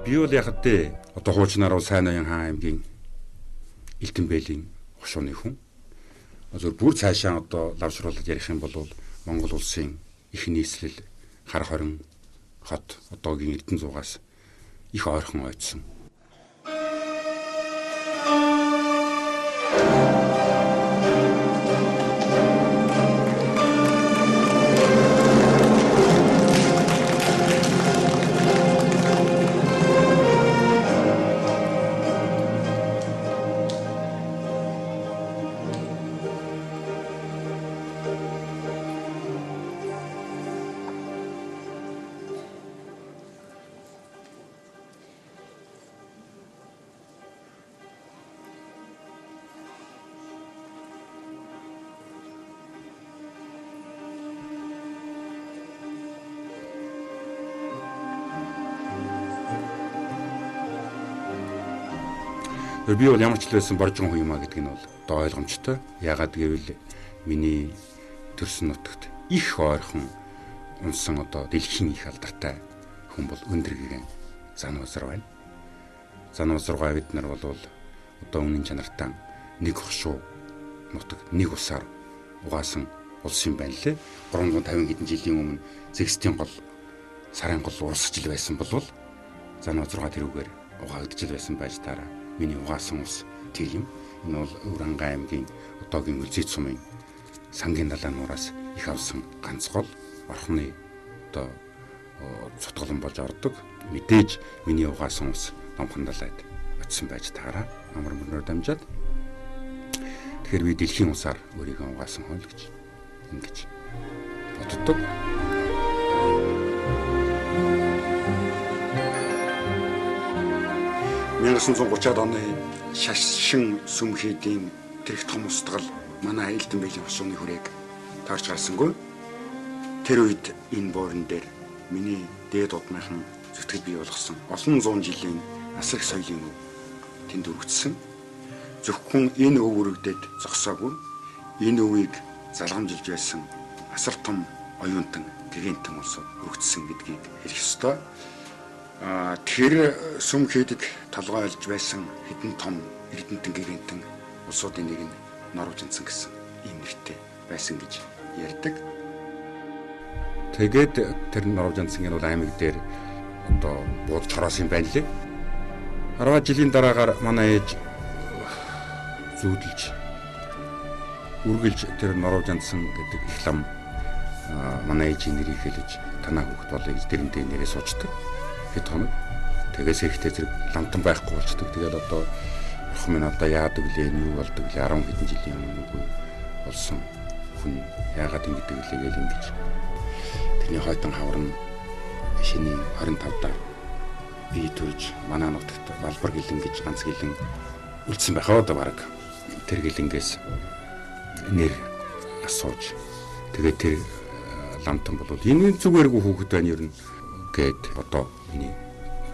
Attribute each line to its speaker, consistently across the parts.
Speaker 1: Би бол яг тэ одоо хуучнаар бол Сайн Ноён хаан аймгийн Элтэнбэлийн хошууны хүн. Зөв бүр цаашаа одоо лавшруулаад ярих юм бол Монгол улсын их нийслэл хар хорин хот одоогийн Эрдэнэ зугаас их ойрхон ойдсон. Би бол ямар ч л байсан боржин хүн юм а гэдэг нь бол одоо ойлгомжтой. Яагаад гэвэл миний төрсөн нутагт их ойрхон унсан одоо дэлхийн их алдартай хүн бол Өндөргийн Занвазар байна. Занвазаргаа бид нар бол одоо үнэн чанартай нэг хошуу нутаг нэг усаар угаасан улс юм байна лээ. 350 хэдэн жилийн өмнө Зэгсдийн гол сарын гол урсгаж л байсан бол Занвазаргаа тэрүүгээр угаагдж л байсан байж таараа. Миний угаасан ус тэр юм. Энэ бол Өвранга аймгийн одоогийн Үлзийд сумын сангийн далайн нураас их авсан ганц гол орхны одоо цутгалан болж ордог. Мэдээж миний угаасан ус номхондолоод очисон байж таараа амар мөрөөр дамжаад тэгэхээр би дэлхийн усаар өөрийгөө угаасан хол гэж ингэж боддог. 1930-аад оны шашин сүмхийдийн тэрх том устгал манай Элдэн бэйлийн хосууны хүрээг таарч гарсангүй. Тэр үед энэ боорон дээр миний дээд удмынхан зүтгэл бий болгосон олон зуун жилийн асар их соёлын өв тэнд өргөцсөн. Зөвхөн энэ өв өргөдөд зогсоогүй энэ өвийг залгамжилж байсан асар том оюутан гэгэнтэн улсууд өргөцсөн гэдгийг хэлэх ёстой. Тэр сүм хийдэг толгойлж байсан хэдэн том эрдэнтэн гэгэнтэн улсуудын нэг нь Норвежинцэн гэсэн ийм нэртэй байсан гэж ярьдаг. Тэгээд тэр Норвежинцэн бол аймаг дээр одоо буудаж хороос юм байна лээ. 10 жилийн дараагаар манай ээж зүүдэлж үргэлж тэр Норвежинцэн гэдэг их лам манай ээжийн нэрийг хэлж танаа хүүхд болъё гэж тэрнтэй нэрээ суучдаг. Хэд хоног тэгээс ихтэй зэрэг ламтан байхгүй болчдөг. Тэгээд одоо ах минь одоо яадаг лээ, юу болдог лээ, 10 хэдэн жилийн өмнө болсон хүн яагаад ингэдэг лээ гэж ингэж тэрний хойтон хаврын шинийн 25 даа бие төрж манай нутагт балбар гэлэн гэж ганц гэлэн үлдсэн байхаа одоо баг тэр гэлэнгээс нэр асууж тэгээд тэр ламтан бол энэ зүгээргүй хүүхэд байна ер нь гэд одоо миний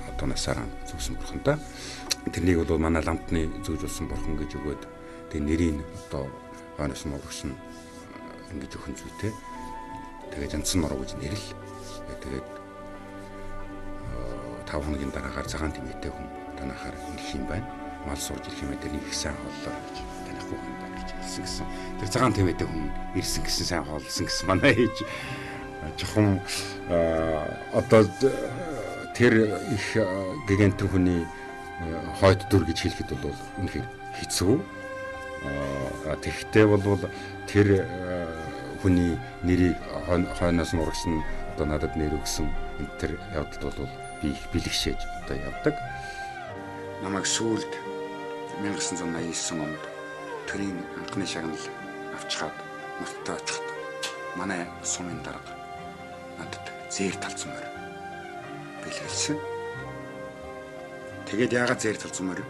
Speaker 1: одоо насаараа зүгсэн бурхантай тэрнийг бол манай ламтны зүүжүүлсэн бурхан гэж өгөөд тэр нэрийг одоо хойноос мөрөгсөн ингэж өхөн зүйтэй тэгээд янцсан нороо гэж нэрэл тэгээд 5 хоногийн дараагаар цагаан тэмээтэй хүн танахаар ирэх юм байна. Мал сурж ирэх юм дээр нэг их сайн хооллоо гэж танихгүй хүн байна гэж хэлсэн гэсэн. Тэр цагаан тэмээтэй хүн ирсэн гэсэн сайн хооллсон гэсэн манай ээж жоохон одоо тэр их гигантын хүний хойд дүр гэж хэлэхэд бол үнэхээр хэцүү. Тэгэхдээ бол тэр хүний нэрийг хойноос нь урагсан одоо надад нэр өгсөн энэ тэр явдал бол би их бэлгшээж одоо явдаг. Намайг сүүлд 1989 онд төрийн анхны шагнал авчгаад мөртөө очиход манай сумын дарга надад зээр талцмаар бэлгэлсэн. Тэгээд яагаад зээр талцмаар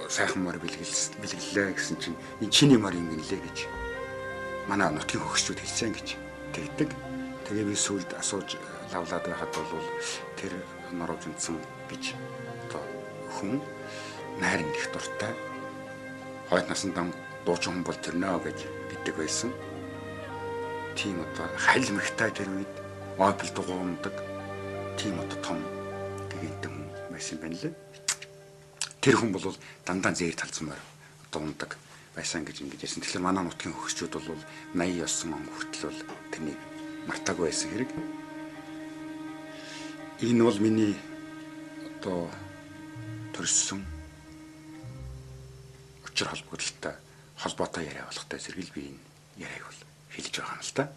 Speaker 1: сайханмаар бэлгэллээ гэсэн чинь энэ чиний мар юм гэлээ гэж манай нутгийн хөгшчүүд хэлсэн гэж тэгдэг. Тэгээ би сүүлд асууж лавлаад байхад бол тэр Норвежинцэн гэж одоо хүн найрын их дуртай хойд насандан дуучин хүн бол тэрнээ гэж гэдэг байсан. Тийм одоо хайль мэгтай тэр үед опел дугуймдаг тийм одоо том гэгэнтэн хүн байсан байна лээ. Тэр хүн бол дандаа зээр талцмаар одоо ундаг байсан гэж ингэж ярьсан. Тэгэхээр манай нутгийн хөгшчүүд бол 89 он хүртэл бол тэрнийг мартаагүй байсан хэрэг. Энэ бол миний одоо төрсөн учир холбоотой яриа болохтой зэрэгэл би энэ яриаг бол хэлж байгаа юм л та.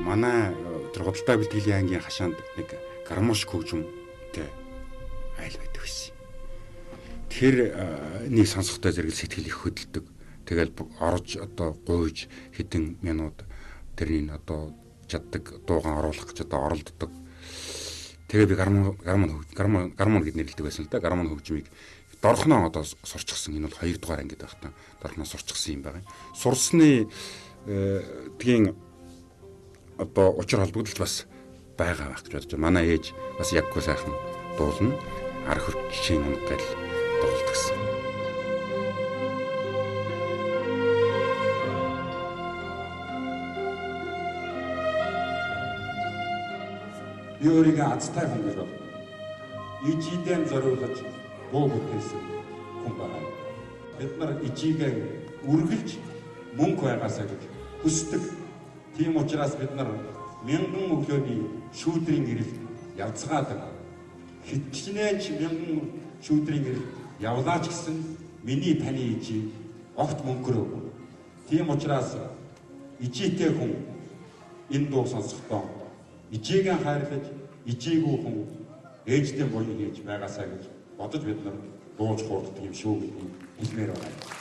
Speaker 1: Манай тэр Худалдаа бэлтгэлийн ангийн хашаанд нэг гармош хөгжмөнтэй айл байдаг байсан. Тэр нэг сонсохдоо зэрэг сэтгэл их хөдөлдөг. Тэгэл орж одоо гуйж хэдэн минут тэрний одоо чаддаг дууган оруулах гэж одоо оролддог. Тэгээ би гармон гэд нэрлэдэг байсан л да. Гармон хөгжмийг дорхноо одоо сурчсан. Энэ бол 2 дугаар ангид байх та. Дорхноо сурчсан юм байна. Сурсны тгийн одоо учир холбогдолт бас байгаа байх гэж бодож байна. Манай ээж бас яггүй сайхан дуулна. Ар хөрчийн унгаал тоглолт гэсэн.
Speaker 2: Би өөрийгөө азтай хүн гэж боддог. Ижидэн зориулж буу бүтээсэн хүн байна. Бид нар ижигээ үргэлж мөнгө байгаасаа гэж хүсдэг. Тийм учраас бид нар мянган өглөөний шүүдрийн гэрэлд явцгаадаг. Хитчнээ ч мянган шүүдрийн гэрэлд явлаач гэсэн миний таны ижи огт мөнгөрөө. Тийм учраас ижитэй хүн энэ дуу сонсохдоо ижигээ хайрлаж, ижиэгүү хүн ээжтэй буян хийж байгаасаа гэж бодож бид нар дууж хуурддаг юм шүү гэдгийг хэлмээр байна.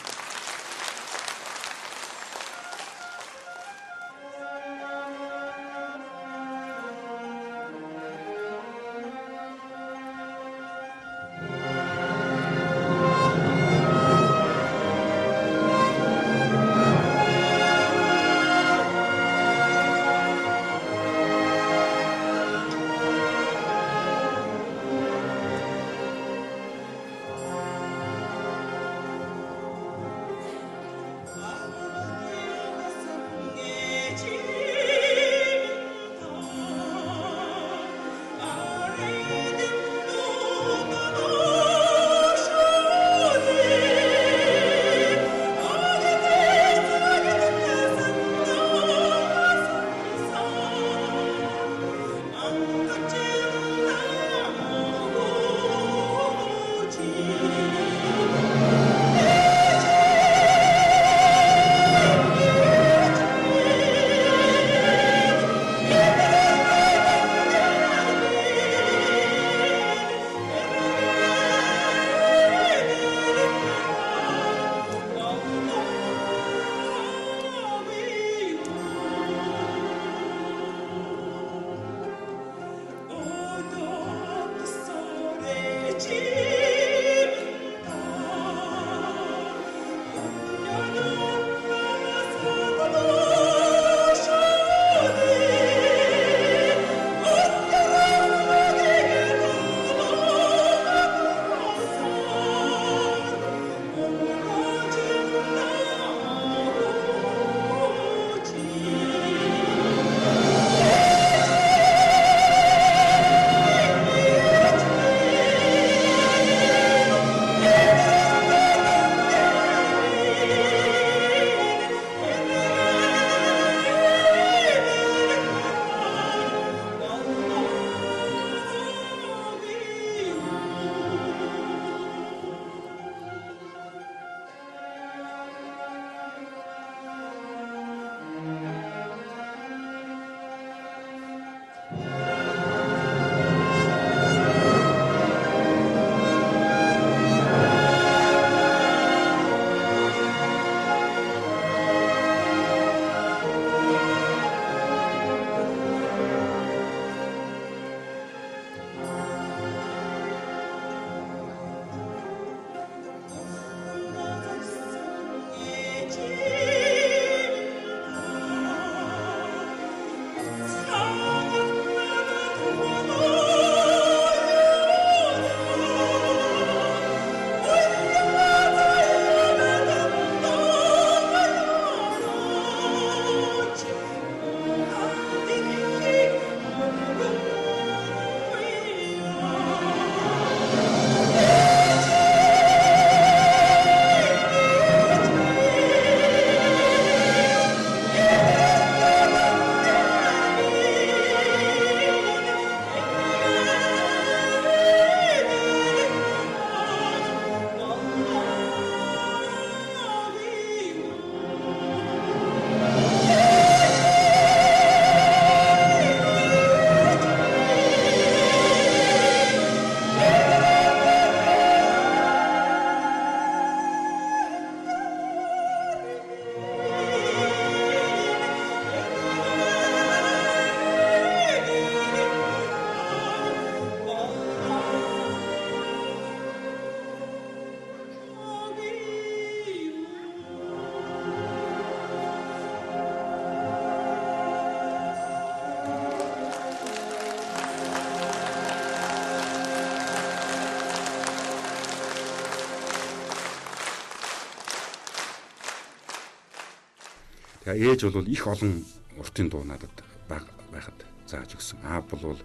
Speaker 1: Тэгээ ээж бол их олон уртын дуу надад байхад зааж өгсөн. Аав бол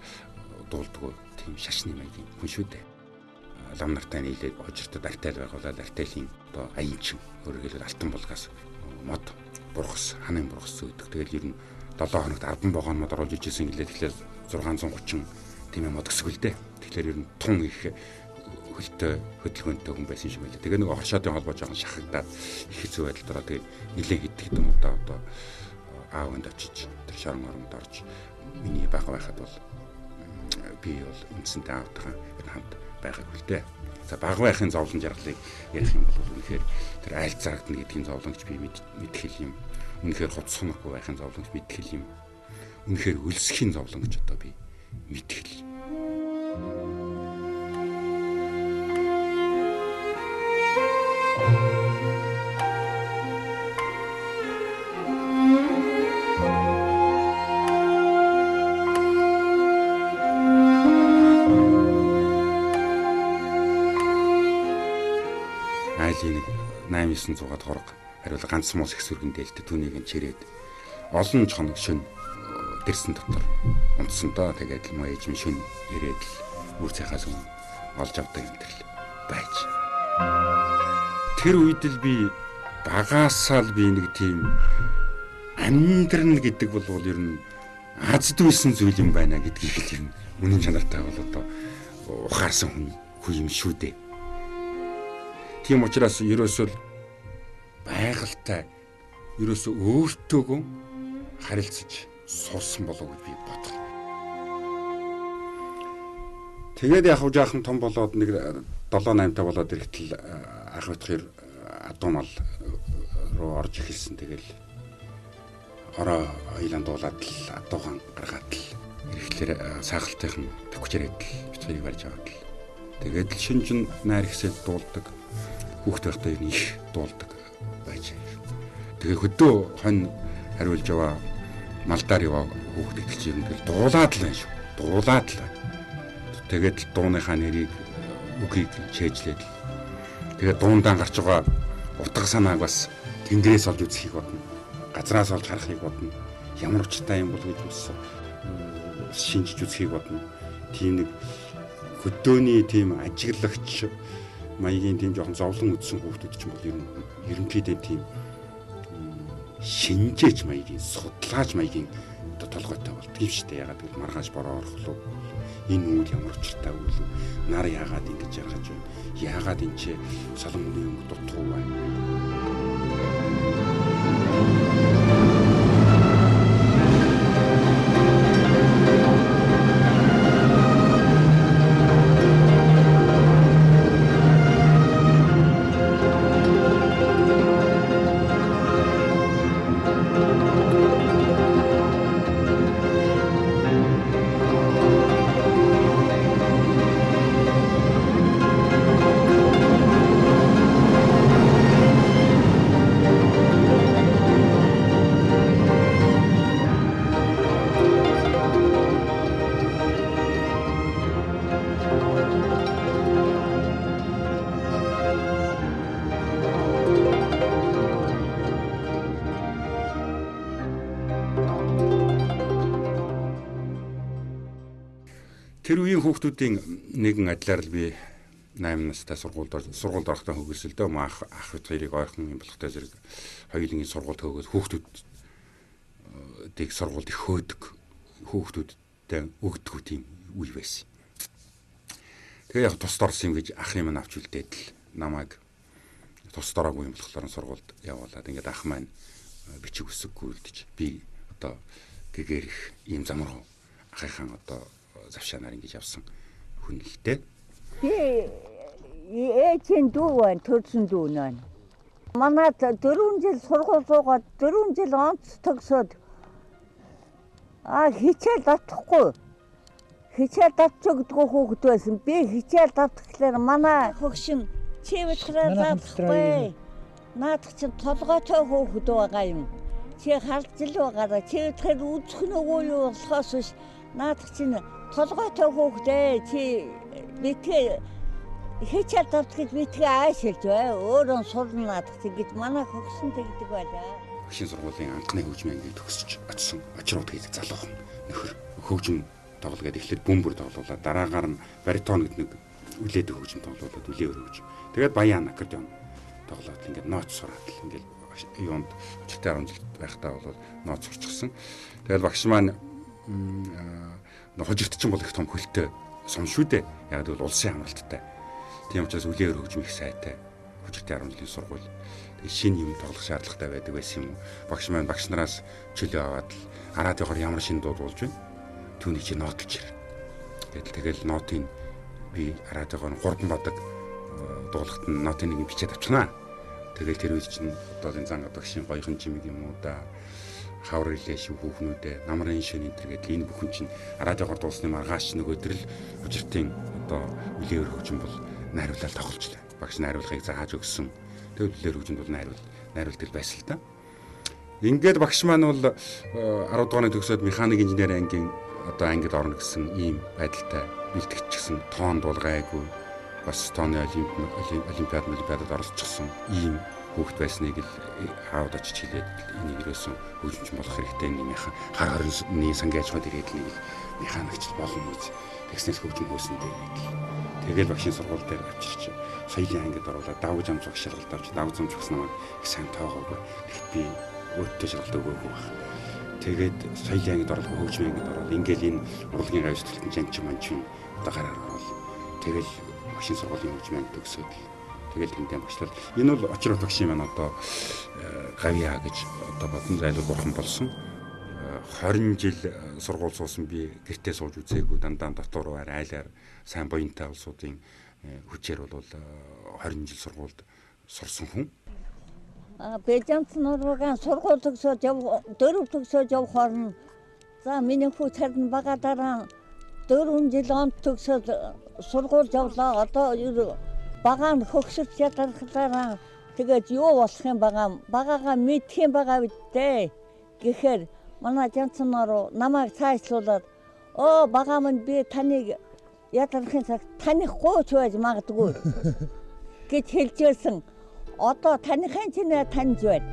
Speaker 1: дуулдгүй тийм шашны маягийн хүн шүү дээ. Лам нартай нийлээд очиртод артайл байгуулаад артайлын одоо аянчин өөрөөр хэлбэл алтан булгаас мод бургас ханын бургас зөөдөг. Тэгэл ер нь 7 хоногт 10 вагонмод оруулж ижсэн гэлээ тэгэхээр 630 тийм юм мод гэсгүй л дээ. Тэгэхээр ер нь тун их хөлтөө хөдөлгөөнтэй хүн байсан шиг байлаа. Тэгээ нэг оршоодын холбоо жоохон шахагдаад их хэцүү байдалд ороод тэгээ нэлээд хиддэг юм одоо аавынд очиж тэр шорон оронд орж миний бага байхад бол би бол үндсэндээ аавтайгаа хамт байгаагүй л дээ. За бага байхын зовлон жаргалыг ярих юм бол үнэхээр тэр айл цаагтна гэдгийн зовлонгч би мэдхэл юм. Үнэхээр хоцсонохгүй байхын зовлонгч мэдхэл юм. Үнэхээр өлсөхийн зовлонгч одоо би мэдхэл. Айлын 8-900-аад хорог хариул ганц муус их сүргэн дээлтэй түүнийг нь чирээд олон чоног шөнө дэрсэн дотор унтсандаа тэгээд л ээж минь шөнө ирээд л үр цайхаас олж авдаг юм дэрл байж. Тэр үед л би багаасаа л би нэг тийм амьдрал гэдэг бол ер нь аз дүйсэн зүйл юм байна гэдгийг л юм үнэн чанартай бол одоо ухаарсан хүн юм шүү дээ. Тийм учраас ерөөсөө байгальтай ерөөсөө өөртөөгөө харилцаж суусан болов гэж би бодлоо. Тэгээд яг жаахан том болоод нэг 7-8 та болоод ирэхдээ ах битгэр адуумал руу орж ирсэн. Тэгэл ороо аялан дуулаад л адуухан гаргаад л ирэхлээр сахалтынхан төгчрээд л битгэрийг барьж аваад л тэгээд л шинжин найр хэсэг дуулдаг. Хүүхдээ байхдаа их дуулдаг байж. Тэгээ хөдөө хонь хариулж яваа малдаар яваа хүүхдээ хэлж юм тэгэл дуулаад л байна шүү. Дуулаад л байна. Тэгээд л дууныхаа нэрийг үгийг чэйжлээд л. Тэгээд дуундаа гарч байгаа утга санааг бас тэнгэрээс олж үзхийг бодно. Газраас олж харахыг бодно. Ямар учиртай юм бол гэж бас шинжиж үзхийг бодно. Тийм нэг хөдөөний тийм ажиглагч маягийн тийм жоохон зовлон үдсэн хүүхдүүд ч юм бол ерөнхийдөө тийм шинжээч маягийн судлаач маягийн одоо толгойтой болдгийм шүү дээ. Ягаад гэвэл маргааш бороо орхлоо. Энэ үйл ямар учиртай үйл үү? Нар яагаад ингэж яргаж байна? Яагаад энэ ч солон үеийн өнгө дутуу байна? Тэр үеийн хүүхдүүдийн нэгэн адилаар л би 8 настай сургуульд орохдоо хөгөрсөлдөө ах битгэрийг ойрхон юм болохтой зэрэг хоёулынгийн сургуульд хөгөөд хүүхдүүдийг сургуульд их хөөдөг хүүхдүүдтэй өгдөг тийм үе байсан. Тэгээ яг тус дорсон юм гэж ах юм авч үлдээд л намайг тус дороогүй юм болохоор сургуульд явуулаад ингээд ах маань бичиг үсэггүй үлдэж би одоо гэгэрх ийм зам руу ахыхан одоо завшаанаар ингэж явсан хүн л дээ.
Speaker 3: Би ээжийн дүү байна, төрсөн дүү нэ. Манай 4 жил сургууль суугаад 4 жил онц төгсөөд хичээл татахгүй. Хичээл татчихдгүй хүүхэд байсан. Би хичээл татчихлаар манай хөгшин чи битгэрээ татахгүй. Наадах чинь толгойтой хүүхэд байгаа юм. Чи харж л байгаараа чи битгээр үзэх нүгөө юу болохоос биш. Наадах чинь толгойтой хүүхдээ чи битгээ хичээл татчих гэж битгээ аашилж бай. Өөрөө сурна наадах чи гэж манай хөгсөн тэгдэг байлаа.
Speaker 1: багшийн сургуулийн анхны хөгжмийн ангийг төгсөж очсон. Очрууд гэдэг залуухан нөхөр хөгжим тоглол гэдэг эхлээд бөмбөр тоглуулаад дараагаар нь баритон гэдэг нэг үлээдэг хөгжим тоглуулаад үлээвэр хөгжим. Тэгээд баян аккордеон тоглоод ингээд ноот сураад ингээд юунд 10 жил байхдаа бол ноот сурчихсан. Тэгээд багш маань хожигт чинь бол их том хөлтэй сум шүү дээ. Яг л улсын амралттай. Тийм учраас үлээвэр хөгжим их сайтай. Хожигт 10 жилийн сургууль. Тэгээд шинэ юм тоглох шаардлагатай байдаг байсан юм. Багш маань багш нараас чөлөө аваад л радиогоор ямар шинэ дуу болж байна. Түүний чи ноотолж ир. Тэгэл ноотын би радиогоор 3 бадаг дуулахт нь ноотын нэг бичээд авчихнаа. Тэгэл тэр үед чинь одоо энэ занга багшийн гоёхон чимэг юм уу да хавар илээ шүү хүүхнүүдээ намрын шөнийн тэргээд энэ бүхэн чинь радиогоор дуулсны маргааш нөгөөдөр л хожиртын одоо үлээвэр хөгжим бол найруулаад тоглолцлоо. Багш найруулгыг зааж өгсөн. Тэгэл үлээвэр хөгжимд бол найруулдаг байсан л да. Ингээд багш маань бол 10 дугааны төгсөөд механик инженери ангийн одоо ангид орно гэсэн ийм байдалтай бэлтгэжсэн тоонд бол гайгүй бас тооны олимпиадад оролцсон ийм хүүхэд байсныг л хаавд очиж хэлээд энийг ерөөсөн хөгжимч болох хэрэгтэй нэмийнхэн хар хорны сангийн аж ахуйд ирээд нэг механикч болно үз тэгснээс хөгжим хөөсөн дээ. Тэгэл багшийн сургууль дээр авчирч соёлын ангид оруулаад давж ам зурх шалгалт авч давж ам зурхсан намайг их сайн тоогоогүй. Тэгэхэд би өөртөө шалгалт өгөөгүй байна. Тэгээд соёлын ангид оруулах хөгжмийн ангид ороод ингээл энэ урлагийн гавь сэтгэлтэн жанч манчин одоо гараар орол. Тэгэл багшийн сургуулийн хөгжмийн ангид төгсөөд тэгэл тэндээ багшлал. Энэ бол очроо багшийн маань одоо гавьяа гэж одоо бодон зайлуу бурхан болсон. 20 жил сургууль суусан би гэртээ сууж үзээгүй дандаа дотор айлаар сайн буянтай улсуудын хүчээр бол 20 жил сургуульд сурсан хүн.
Speaker 3: Бежанц нуруугаан сургууль төгсөөд 4 төгсөөд явах орно. За миний хүү царн бага дараа 4 жил онт төгсөөд сургуульд явлаа. Одоо багаан хөгсөж ядархлаараа тэгээд юу болох юм багаагаа мэдх юм байгаа бидээ гэхээр манай жанцсан нуруу намайг цаашлуулаад багаа минь би таныг ядархын цаг танихгүй ч байж магадгүй гэж хэлжсэн. Одоо таныхын чинь таньж байна.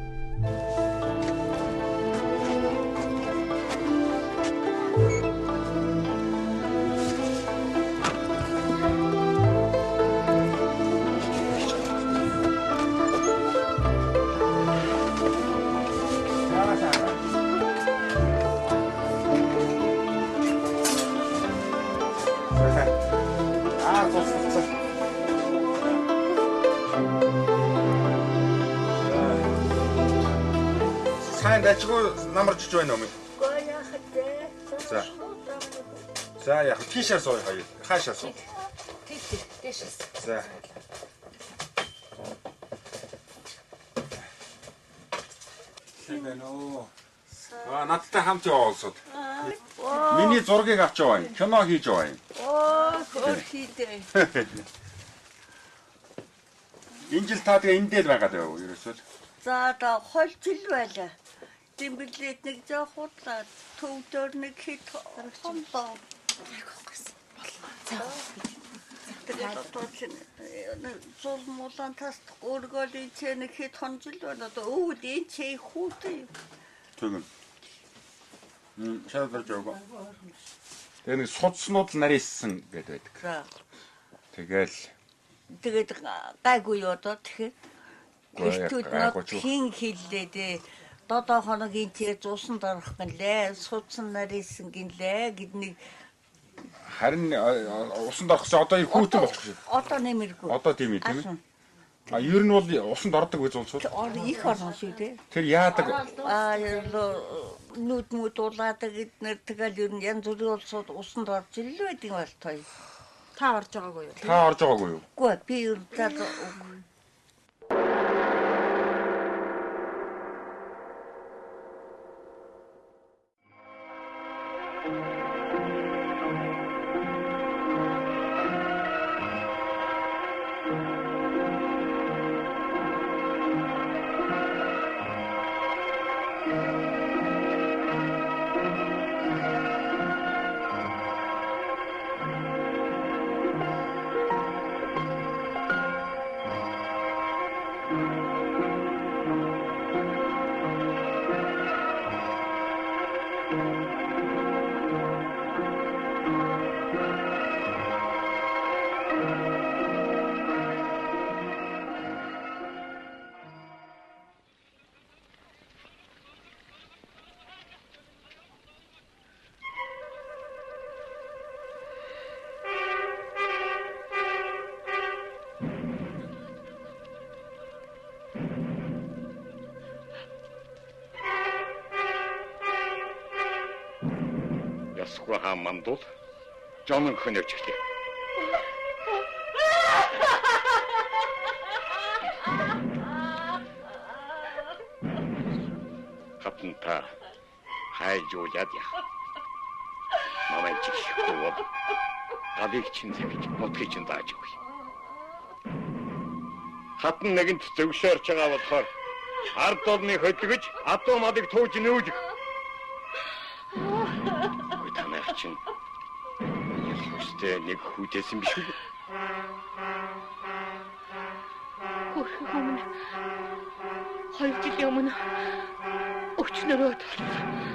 Speaker 1: Сайн дажгүй намарч байна уу? За. За яг тийшээ сууя хоёул. Хаашаа суу.
Speaker 4: Тийшээс.
Speaker 1: За. Хэмээнөө. Надтай хамт яваалсууд. Миний зургийг авч яваа юм. Кино хийж яваа юм.
Speaker 3: Өөр хийдэй.
Speaker 1: Энэ жил та тэгээ энд дээр байгаад байв уу ерөөсөө?
Speaker 3: За одоо хол жил байлаа. Дэмбэлээд нэг жоох худлаа төвдөр нэг хит хомдоо. Тэгээд одоо зул мулан таст өргөлийн ч нэг хит хонжил байна. Одоо өвд энэ ч хүүтэй.
Speaker 1: Тэгэн. Шаад барж яваа. Тэгээ нэг судснууд нарийсан гэдэг байдаг. Тэгээд
Speaker 3: гайгүй одоо тэгэхээр гэртүүд нот хин хиллээ додоо хоногийн тэр зуусан дарах гинлээ судсан нарийсан гинлээ гэднийг
Speaker 1: харин усан дорох чи одоо хүүтэн болчих шиг.
Speaker 3: Одоо нэмэргүй.
Speaker 1: Одоо тийм ээ тийм ээ. Ер нь бол усанд ордог гэж улсууд.
Speaker 3: Их орно шүү дээ.
Speaker 1: Тэр яадаг?
Speaker 3: Нүд дуулаадаг эднэр тэгэл ер нь янз бүрийн улсууд усанд орж ил байдаг бол той.
Speaker 4: Та орж байгаагүй юу?
Speaker 1: Та орж байгаагүй юу?
Speaker 3: Үгүй би ер нь
Speaker 5: нөхрөө хаан мандуул жон хөнөөч гэлээ. Хатан та хайж уулаад яах. Намайг чихгүй бол гадыг чинь зэмж нутгийг чинь дааж өгье. Хатан нэгэнт зөвшөөрч байгаа болохоор ард олны хөдөлгөж адуу мадыг тууж нүүлэх. Ой танайх чинь ялхустэй нэг хүүтэйсэн биш үү?
Speaker 6: Хөрхөн өмнө 2 жилийн өмнө өчнөрөө талсан.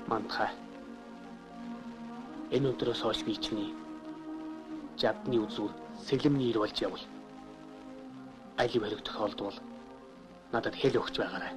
Speaker 7: Мантхай. Энэ өдрөөс хойш би чиний жавдны үзүүр сэлэмний ир болж явъя. Айлын хэрэг тохиолдвол надад хэл өгч байгаарай.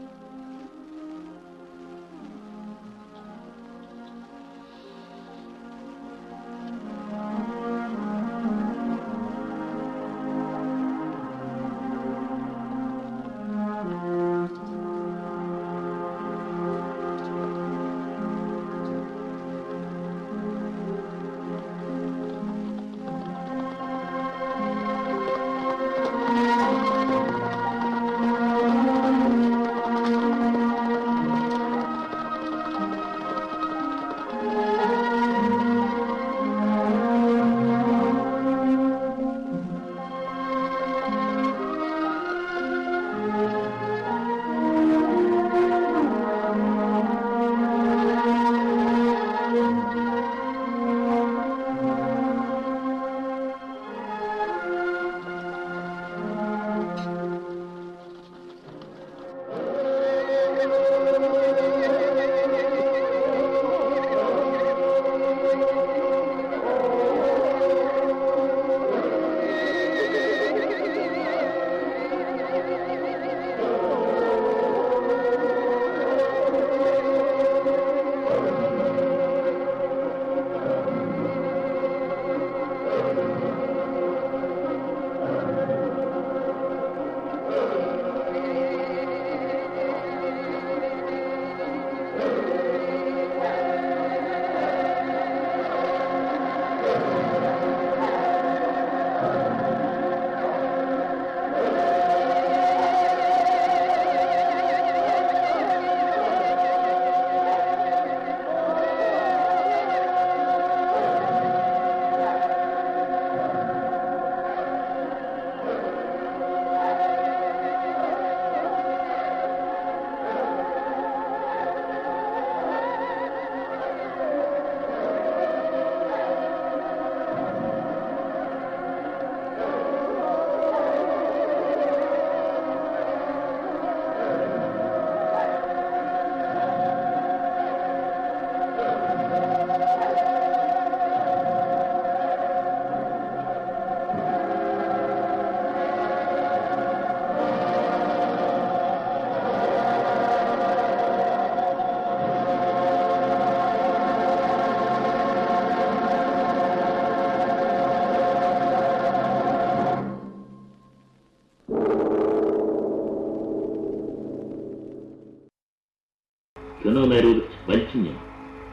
Speaker 8: кино найруулагч Балчиньян,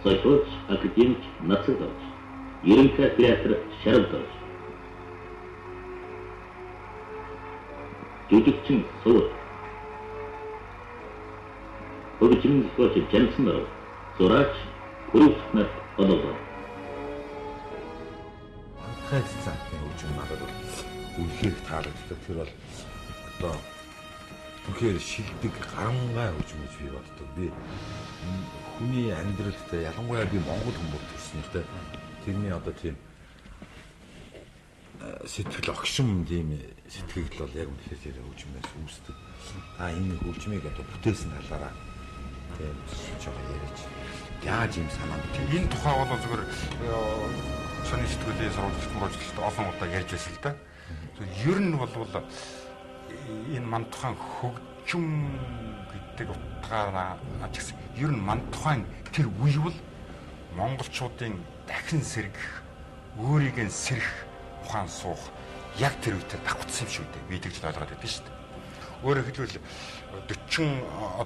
Speaker 8: зохиолч, академик Нацаг Дорж, ерөнхий театр Шарав Дорж, жүжигчин Суур, хөгжим зохиолч Жансан Дорж, зураач Хүрүүлэх нар олоо.
Speaker 9: Хайцаатны хөгжим надад үнэхээр таалагддаг. Тэр бол одоо үнэхээр шилдэг гарамгай хөгжим гэж би боддог. Би хүний амьдралд ялангуяа би Монгол хүмүүс төрснөөртэй тэрний одоо тийм сэтгэл огшин тийм сэтгэл бол яг үнэхээр тэр хөгжмөөс үүсдэг. Та энэ хөгжмийг одоо бүтээсэн талаараа тийм жоо яриач. Яаж юм санаа.
Speaker 2: Энэ тухай бол зөвхөн сони сэтгүүлийн сурвалжлагчид олон удаа ярьж байсан л да. Ер нь бол энэ ман тухайн хөгжим гэдэг утгаараа ч гэсэн ер нь ман тухайн тэр үе бол монголчуудын дахин сэргэх, өөрийг нь сэрэх ухаан суух яг тэр үедээ давхцсан юм шүү дээ. Би тэгж ойлгоод байдаг шүү дээ. Өөрөөр хэлбэл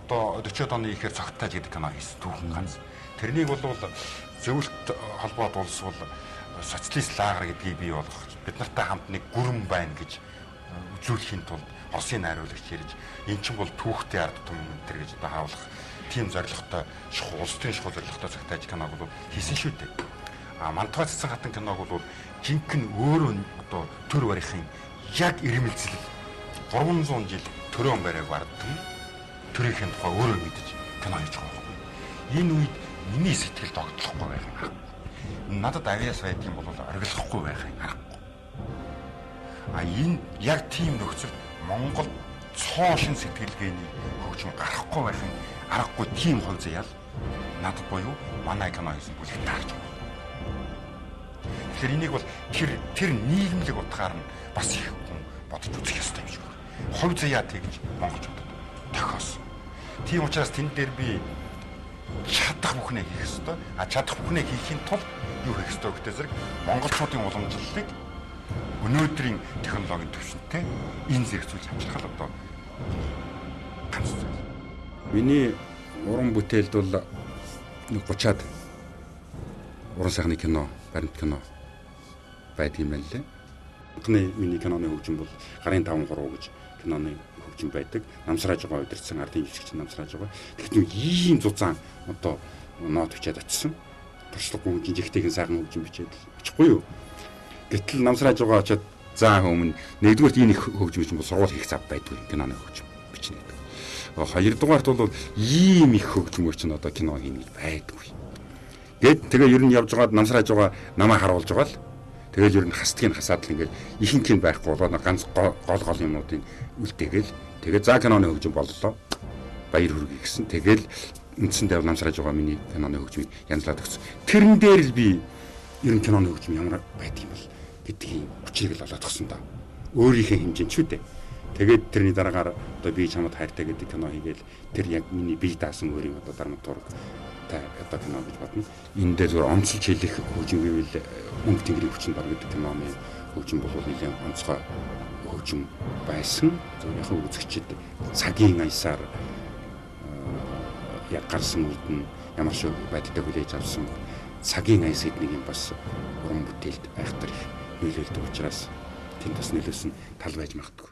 Speaker 2: 40-од оны ихээр цогтааж гэдэг кино хийсэн түүхэн ганц. Тэрнийг бол зөвлөлт холбоод улс бол социалист лагер гэдгийг бий болгох, бид нартай хамт нэг гүрэн байна гэж үзүүлэхийн тулд Оросын найруулагч ярьж эн чинь бол түүхтэй ард түмэн энэ гэж одоо хаалгах тийм зорилготой улс төрийн шухуу зорилготой цогтааж киног бол хийсэн шүү дээ. Мантугай цэцэн хатан киног бол жинхэнэ өөрөө одоо төр барихын яг ирмэлцэл 300 жил төрөө барайг бардсан төрийн тухай өөрөө мэдэж кино хийж байгаа байхгүй. Энэ үед миний сэтгэл тогтохгүй байх юм байна. Надад авиас байдаг юм бол оргилохгүй байх юм аргагүй. Энэ яг тийм нөхцөл Монгол цоо шин сэтгэлгээний хөгжим гарахгүй байх юм аргагүй тийм хувь заяал надад боيو манай кино хийсэн бүлэг таарч байна. Тэгэхээр энийг бол тэр нийгэмлэг утгаар нь бас их хүн бодож үзэх ёстой юм шиг байна. Хувь заяа тэгж монголчуудад тохиосон. Тийм учраас тэн дээр би чадах бүхнээ хийх ёстой. Чадах бүхнээ хийхин тулд юу хийх ёстой гэдэг зэрэг монголчуудын уламжлалыг өнөөдрийн технологийн түвшинтэй энэ зэрэгцүүлж амжирхал одоо ганц зүйл.
Speaker 1: Миний уран бүтээлд бол 30-аад уран сайхны кино, баримт кино байдаг юм байна лээ. Миний киноны хөгжим бол гарын 5-3 гэж киноны хөгжим байдаг. Намсрааж байгаа удирдсан ардын жижигч намсрааж байгаа. Тэгэхээр ийм зузаан одоо нот бичээд очсон. Туршлагагүй хөгжим жигтэйхэн сайхан хөгжим бичээд очихгүй юу. Гэтэл намсрааж байгаа очоод заа өмнө нэгдүгürt энэ хөгжим чинь бол сургууль хийх зав байдгүй киноны хөгжим бичнэ гэдэг. Хоёрдугаарт бол ийм их хөгжим чинь одоо кино хийнэ гэж байдгүй. Тэгээ ер нь явж байгаад намсрааж байгаа намаа харуулж байгаа л тэгэл ер нь хастгийг хасаад л ингээд ихэнх нь байхгүй болоо ганц гол юмнуудын үлдээгээл тэгээ за киноны хөгжим боллоо. Баяр хүргэе гэсэн. Тэгэл үндсэндээ намсрааж байгаа миний киноны хөгжмийг янзлаад өгсөн. Тэрэн дээр л би ер нь киноны хөгжим ямар байдаг юм бол гэдгийг хүчийг л олоодгсон да. Өөрийнхөө хэмжээнд ч үү дээ. Тэгээд тэрний дараагаар одоо би чамд хайртай гэдэг кино хийгээл тэр яг миний бие даасан өөрийн одоо драматург одоо кино гэж бодно. Энэ дээр зөв онцлж хэлэх хөгжим гэвэл өнгө тэнгэрийн хүчин дор гэдэг киноны хөгжим бол нэлээд онцгой хөгжим байсан. Зөв яг үзэгчид цагийн аясаар яг гарсан үед нь ямар шиг байдалтай хүлээж авсан цагийн аяс гэдэг нэг юм бас уран бүтээлд айхтар их нөлөөлдөг учраас тэнд бас нөлөөсөн тал байж магадгүй.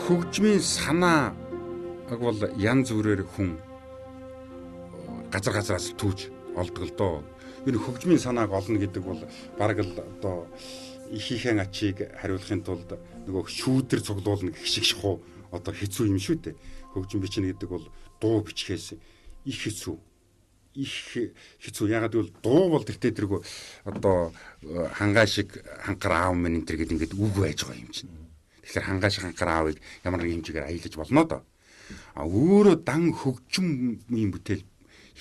Speaker 1: Хөгжмийн санааг бол янз бүрээр хүн газраас түүж олдог л доо. Энэ хөгжмийн санааг олно гэдэг бол бараг л одоо ихийнхээ ачийг хариулахын тулд нөгөө шүүдэр цуглуулна гэх шиг шахуу одоо хэцүү юм шүү дээ. Хөгжим бичнэ гэдэг бол дуу бичгээс их хэцүү. Ягаад гэвэл дуу бол тэртээ одоо хангаа шиг ханхар аав минь энэ төр гэдэг ингээд үг байж байгаа юм чинь. Тэгэхээр хангааш ханхар аавыг ямар нэг хэмжээгээр аялаж болно доо. Өөрөө дан хөгжим юм бүтээл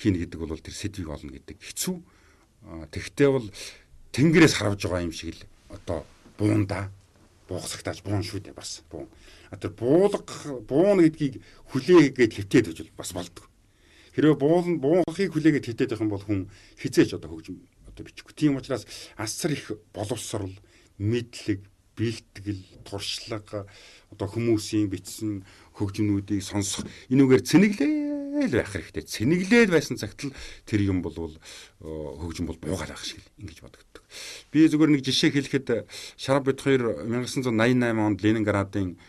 Speaker 1: хийнэ гэдэг бол тэр сэдвийг олно гэдэг хэцүү. Тэгтээ бол тэнгэрээс харж байгаа юм шиг л одоо буунда буугсагтааж буун шүү дээ бас буун. Тэр буун гэдгийг хүлээгээд хөвтөөд гэж бас болдог. Хэрвээ буунхыг хүлээгээд хөвтөөд байх юм бол хүн хизээж одоо хөгжим одоо бичихгүй. Тийм учраас асар их боловсрол, мэдлэг, бэлтгэл, туршлага одоо хүмүүсийн бичсэн хөгжмнүүдийг сонсох энүүгээр цэнэглээл байх хэрэгтэй. Цэнэглээл байсан цагт л тэр юм бол хөгжим бол буугаад байх шиг ингэж бодогддог. Би зүгээр нэг жишээ хэлэхэд Шарап Бэдхойр 1988 онд Ленинградын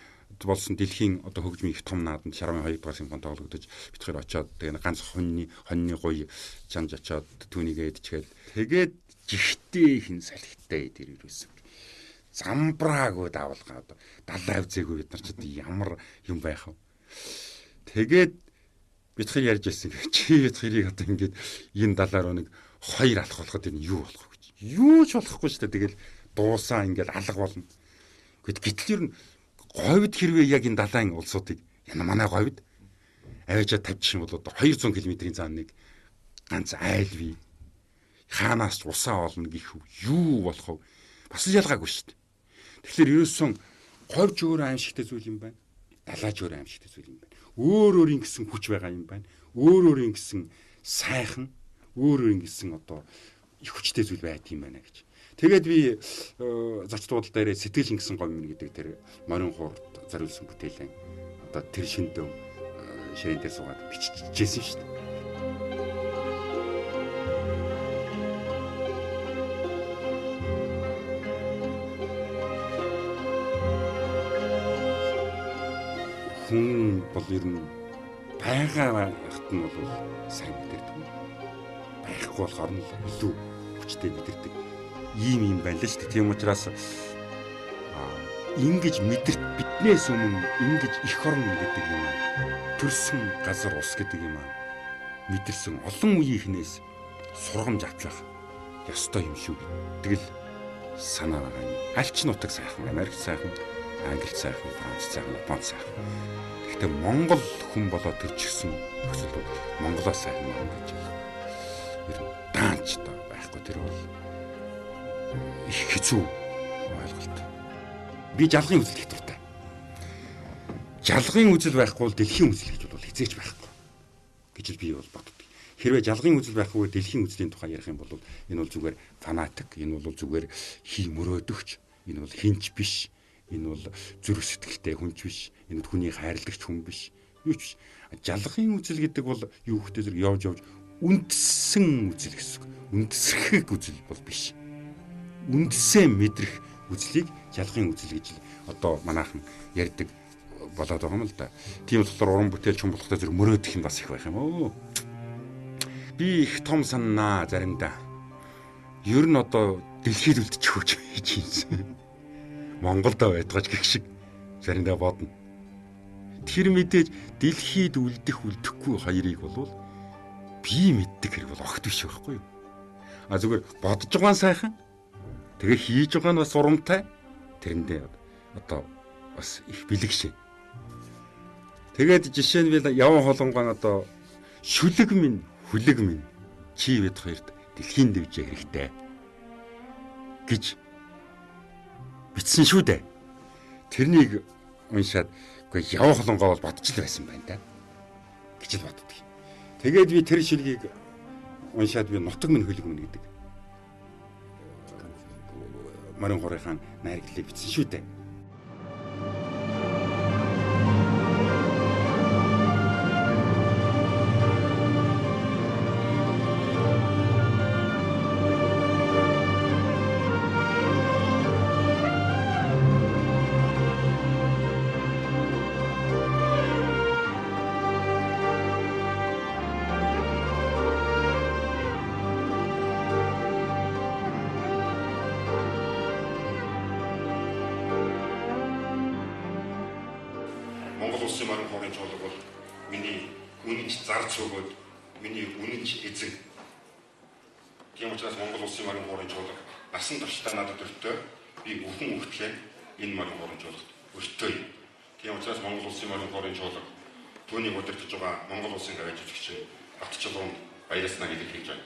Speaker 1: болсон дэлхийн одоо хөгжмийн их том нааданд Шарамын 2 дугаар симфони тоглогдож битгээр очоод тэгээ ганц хоньны гоё чанж очоод түүнийгээ идчихэл тэгээд жигтэй хин салхитай тэр юусэн замбраагүй давалгаа одоо 70% зээгүй бид нар ч ямар юм байх вэ тэгээд битгээр ярьж ирсэн чи битгэрийг одоо ингээд энэ далаар нэг 2 алах болоход энэ юу болох вэ гэж юу ч болохгүй шүү дээ тэгэл дуусаа ингээд алга болно гэтэл ер нь говьд хэрвээ яг энэ далайн улсуудыг яна манай говьд аваачаа тавьчихсан бол одоо 200 км-ийн зааныг ганц айлвий хаанаас ч усаа олно гэх юу болох вэ бас л ялгаагүй шүү дээ тэгэхээр ерөөсөн говьж өөр аимшигтэй зүйл юм байна далааж өөр аимшигтэй зүйл юм байна өөр өөрийн гэсэн хүч байгаа юм байна өөр өөрийн гэсэн сайхан өөр өөрийн гэсэн одоо их хүчтэй зүйл байт юм байна гэж тэгээд би зоч дуудлал дээр сэтгэл ингэсэн говь минь гэдэг тэр морин хуурд зориулсан бүтээлэн одоо тэр шиндөө ширээн дээр суугаад биччихсэн шүү дээ. Хүн бол ер нь байгаа хат нь бол сайн мэдэрдэг. Байхгүй болохоор нь илүү хүчтэй мэдэрдэг. Ийм юм байна л шүү дээ. Тийм учраас ингэж мэдэрт биднээс өмнө ингэж их орн гэдэг юм аа. Төрсөн газар ус гэдэг юм аа. Мэдэрсэн олон үеийнхнээс сургамж авчлах ёстой юм шүү гэдэг л санаа байгаа юм. Альч нутаг сайхан, Америк сайхан, Англи сайхан, Франц сайхан, Япон сайхан. Гэхдээ Монгол хүн болоод төрчихсөн нөхцөл бол Монголоос сайхан юм гэж байна. Ер нь даанч та байхгүй тэр бол их хэцүү ойлголт. Би жалгын үзэл их дуртай. Жалгын үзэл байхгүй бол дэлхийн үзэл гэж бол хизээч байхгүй гэж би бол боддог. Хэрвээ жалгын үзэл байхгүй дэлхийн үзлийн тухай ярих юм бол энэ бол зүгээр фанатик, энэ бол зүгээр хий мөрөөдөгч, энэ бол хинч биш, энэ бол зүрх сэтгэлтэй хүнч биш, энэ хүний хайрладагч хүн биш. Юу ч биш. Жалгын үзэл гэдэг бол юу хөтэй зэрэг явж үндсэн үзэл гэсэн. Үндсрэх үзэл бол биш. Үндсээ мэдрэх үзлийг жалгын үзэл гэж одоо манайхан ярьдаг болоод байгаа юм л да. Тийм болохоор уран бүтээлч хүн болохтой зэрэг мөрөөдөх юм бас их байх юм оо. Би их том санаа заримдаа. Ер нь одоо дэлхийд үлдчих хүч хийж ийсэн. Монголд байдгаач гэх шиг заримдаа бодно. Тэр мэдээж дэлхийд үлдэх үлдэхгүй хоёрыг болвол би мэддэг хэрэг бол огт биш байхгүй юу? А зүгээр бодож байгаа нь сайхан. Тэгээ хийж байгаа нь бас урамтай. Тэрэндээ одоо бас их бэлэгшээ. Тэгээд жишээ нь би яван холонгон одоо шүлэг минь хүлэг минь чи бид хоёрт дэлхийн дэвжээ хэрэгтэй гэж бичсэн шүү дээ. Тэрнийг уншаад үгүй яван холонгоо бол бодож л байсан байна да гэж л боддог. Тэгээд би тэр шүлгийг уншаад би нутаг минь хүлэг минь гэдэг Морин хуурын найрагдлыг бичсэн шүү дээ. Монгол улсын морин хуурын чуулга бол миний үнэнч зар цөөгөөд миний үнэнч эзэн. Тийм учраас Монгол улсын морин хуурын чуулга насан туршдаа надад өртөө би бүхэн өгтлээ энэ морин хуурын чуулгад өртөө юм. Тийм учраас Монгол улсын морин хуурын чуулга түүнийг удирдах байгаа Монгол улсын гавьяа жүжигчин Батчилгуунд баярлалаа хэлж байна.